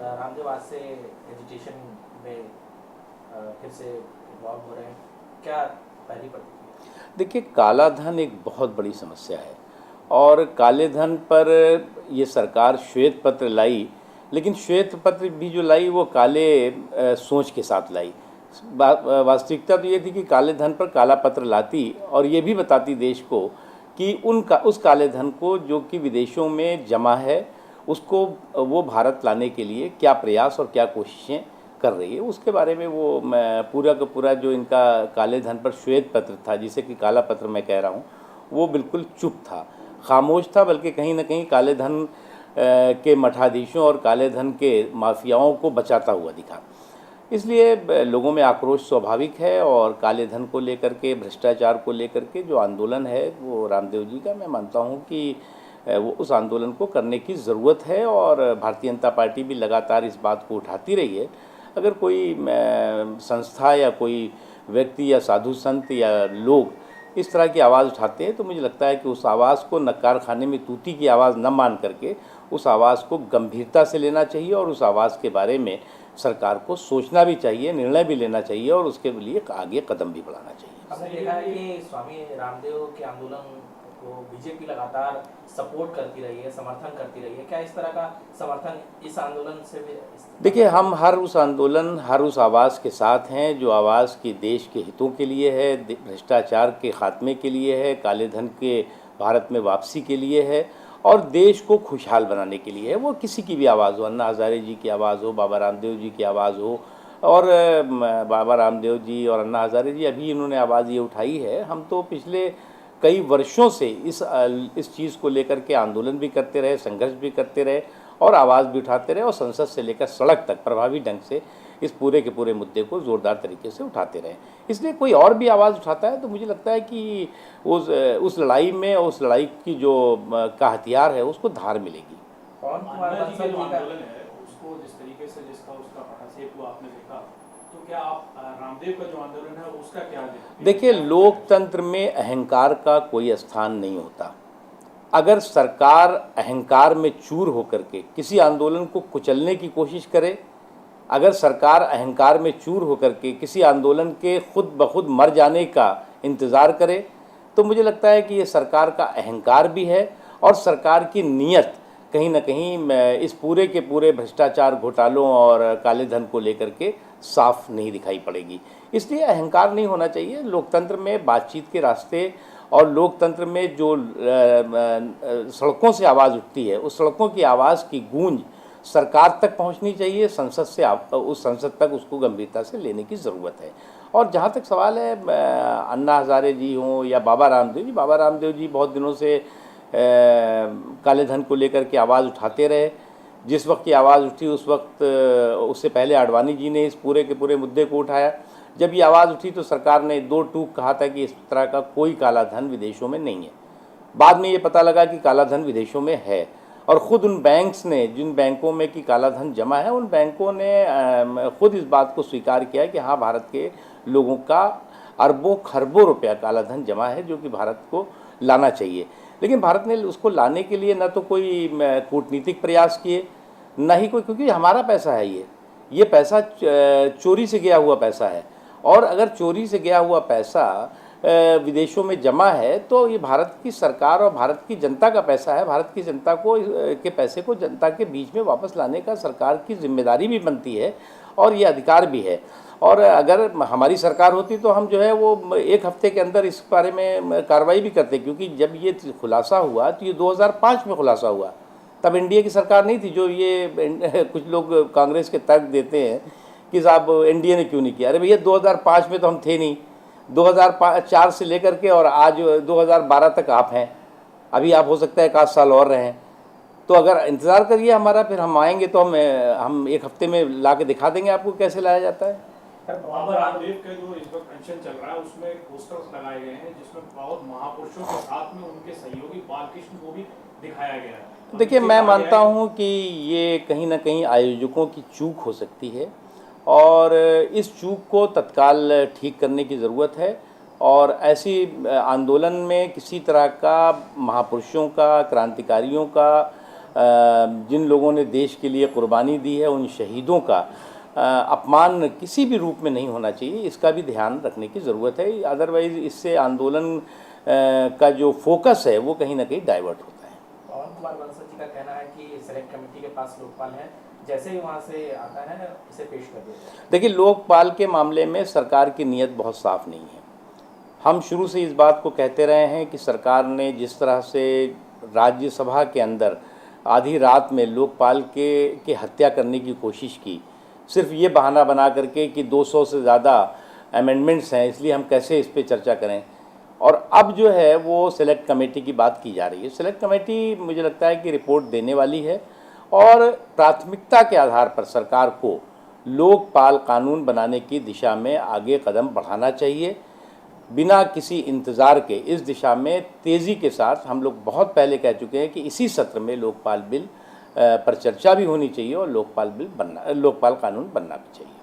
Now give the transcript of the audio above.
रामदेव आज से एजुकेशन में फिर से इन्वॉल्व हो रहे हैं, क्या पहली प्रतिक्रिया? देखिए, काला धन एक बहुत बड़ी समस्या है और काले धन पर ये सरकार श्वेत पत्र लाई, लेकिन श्वेत पत्र भी जो लाई वो काले सोच के साथ लाई। वास्तविकता तो ये थी कि काले धन पर काला पत्र लाती और ये भी बताती देश को कि उस काले धन को जो कि विदेशों में जमा है उसको वो भारत लाने के लिए क्या प्रयास और क्या कोशिशें कर रही है, उसके बारे में वो पूरा का पूरा जो इनका काले धन पर श्वेत पत्र था, जिसे कि काला पत्र मैं कह रहा हूँ, वो बिल्कुल चुप था, खामोश था। बल्कि कहीं ना कहीं काले धन के मठाधीशों और काले धन के माफियाओं को बचाता हुआ दिखा। इसलिए लोगों में आक्रोश स्वाभाविक है और काले धन को लेकर के, भ्रष्टाचार को लेकर के जो आंदोलन है वो रामदेव जी का, मैं मानता हूँ कि वो उस आंदोलन को करने की ज़रूरत है और भारतीय जनता पार्टी भी लगातार इस बात को उठाती रही है। अगर कोई संस्था या कोई व्यक्ति या साधु संत या लोग इस तरह की आवाज़ उठाते हैं तो मुझे लगता है कि उस आवाज़ को नक्कार खाने में तूती की आवाज़ न मान करके उस आवाज़ को गंभीरता से लेना चाहिए और उस आवाज़ के बारे में सरकार को सोचना भी चाहिए, निर्णय भी लेना चाहिए और उसके लिए आगे कदम भी बढ़ाना चाहिए। हमने देखा है कि स्वामी रामदेव के आंदोलन को बीजेपी लगातार सपोर्ट करती रही है, समर्थन करती रही है। क्या इस तरह का समर्थन इस आंदोलन से भी? देखिए, हम हर उस आंदोलन, हर उस आवाज़ के साथ हैं जो आवाज़ की देश के हितों के लिए है, भ्रष्टाचार के खात्मे के लिए है, काले धन के भारत में वापसी के लिए है और देश को खुशहाल बनाने के लिए है। वो किसी की भी आवाज़ हो, अन्ना हज़ारे जी की आवाज़ हो, बाबा रामदेव जी की आवाज़ हो, और बाबा रामदेव जी और अन्ना हज़ारे जी अभी इन्होंने आवाज़ ये उठाई है। हम तो पिछले कई वर्षों से इस चीज़ को लेकर के आंदोलन भी करते रहे, संघर्ष भी करते रहे और आवाज़ भी उठाते रहे और संसद से लेकर सड़क तक प्रभावी ढंग से इस पूरे के पूरे मुद्दे को ज़ोरदार तरीके से उठाते रहे। इसलिए कोई और भी आवाज़ उठाता है तो मुझे लगता है कि उस लड़ाई में, उस लड़ाई की जो का हथियार है उसको धार मिलेगी। पवन कुमार बंसल जी का उसको जिस तरीके से जिसका उसका पटाक्षेप हुआ आपने देखा, तो क्या आप रामदेव का जो आंदोलन है उसका क्या देखिए, लोकतंत्र में अहंकार का कोई स्थान नहीं होता। अगर सरकार अहंकार में चूर होकर के किसी आंदोलन को कुचलने की कोशिश करे, अगर सरकार अहंकार में चूर होकर के किसी आंदोलन के खुद ब खुद मर जाने का इंतज़ार करे, तो मुझे लगता है कि ये सरकार का अहंकार भी है और सरकार की नीयत कहीं ना कहीं इस पूरे के पूरे भ्रष्टाचार, घोटालों और काले धन को लेकर के साफ नहीं दिखाई पड़ेगी। इसलिए अहंकार नहीं होना चाहिए। लोकतंत्र में बातचीत के रास्ते और लोकतंत्र में जो सड़कों से आवाज़ उठती है, उस सड़कों की आवाज़ की गूंज सरकार तक पहुंचनी चाहिए, संसद से उस संसद तक उसको गंभीरता से लेने की ज़रूरत है। और जहां तक सवाल है अन्ना हज़ारे जी हों या बाबा रामदेव जी बहुत दिनों से काले धन को लेकर के आवाज़ उठाते रहे। जिस वक्त की आवाज़ उठी उस वक्त, उससे पहले आडवाणी जी ने इस पूरे के पूरे मुद्दे को उठाया। जब ये आवाज़ उठी तो सरकार ने दो टूक कहा था कि इस तरह का कोई काला धन विदेशों में नहीं है। बाद में ये पता लगा कि काला धन विदेशों में है और ख़ुद उन बैंक्स ने, जिन बैंकों में कि काला धन जमा है, उन बैंकों ने ख़ुद इस बात को स्वीकार किया कि हाँ, भारत के लोगों का अरबों खरबों रुपया काला धन जमा है जो कि भारत को लाना चाहिए। लेकिन भारत ने उसको लाने के लिए न तो कोई कूटनीतिक प्रयास किए, न ही कोई, क्योंकि हमारा पैसा है, ये पैसा चोरी से गया हुआ पैसा है और अगर चोरी से गया हुआ पैसा विदेशों में जमा है तो ये भारत की सरकार और भारत की जनता का पैसा है। भारत की जनता को के पैसे को जनता के बीच में वापस लाने का सरकार की जिम्मेदारी भी बनती है और ये अधिकार भी है। और अगर हमारी सरकार होती तो हम जो है वो एक हफ्ते के अंदर इस बारे में कार्रवाई भी करते, क्योंकि जब ये खुलासा हुआ तो ये 2005 में खुलासा हुआ, तब एनडीए की सरकार नहीं थी। जो ये कुछ लोग कांग्रेस के तर्क देते हैं कि साहब एनडीए ने क्यों नहीं किया, अरे भैया 2005 में तो हम थे नहीं, 2004 से लेकर के और आज 2012 तक आप हैं, अभी आप हो सकता है 1 साल और रहें। तो अगर इंतज़ार करिए हमारा, फिर हम आएंगे तो हम एक हफ्ते में ला के दिखा देंगे आपको कैसे लाया जाता है। बाबा रामदेव का जो इस वक्त पेंशन चल रहा है उसमें पोस्टर्स लगाए गए हैं जिसमें बहुत महापुरुषों के साथ में उनके सहयोगी बालकृष्ण को भी दिखाया गया है। देखिए, मैं मानता हूं कि ये कहीं ना कहीं आयोजकों की चूक हो सकती है और इस चूक को तत्काल ठीक करने की ज़रूरत है और ऐसी आंदोलन में किसी तरह का महापुरुषों का, क्रांतिकारियों का जिन लोगों ने देश के लिए कुर्बानी दी है, उन शहीदों का अपमान किसी भी रूप में नहीं होना चाहिए। इसका भी ध्यान रखने की ज़रूरत है। अदरवाइज़ इससे आंदोलन का जो फोकस है वो कहीं ना कहीं डाइवर्ट होता है। पवन कुमार बंसल जी का कहना है कि सेलेक्ट कमेटी के पास लोकपाल है, जैसे ही वहाँ से आता है इसे पेश कर दिया जाए। देखिए, लोकपाल के मामले में सरकार की नीयत बहुत साफ नहीं है। हम शुरू से इस बात को कहते रहे हैं कि सरकार ने जिस तरह से राज्यसभा के अंदर आधी रात में लोकपाल के हत्या करने की कोशिश की, सिर्फ ये बहाना बना करके कि 200 से ज़्यादा अमेंडमेंट्स हैं, इसलिए हम कैसे इस पर चर्चा करें। और अब जो है वो सेलेक्ट कमेटी की बात की जा रही है। सेलेक्ट कमेटी मुझे लगता है कि रिपोर्ट देने वाली है और प्राथमिकता के आधार पर सरकार को लोकपाल कानून बनाने की दिशा में आगे कदम बढ़ाना चाहिए। बिना किसी इंतज़ार के इस दिशा में तेज़ी के साथ, हम लोग बहुत पहले कह चुके हैं कि इसी सत्र में लोकपाल बिल पर चर्चा भी होनी चाहिए और लोकपाल कानून बनना भी चाहिए।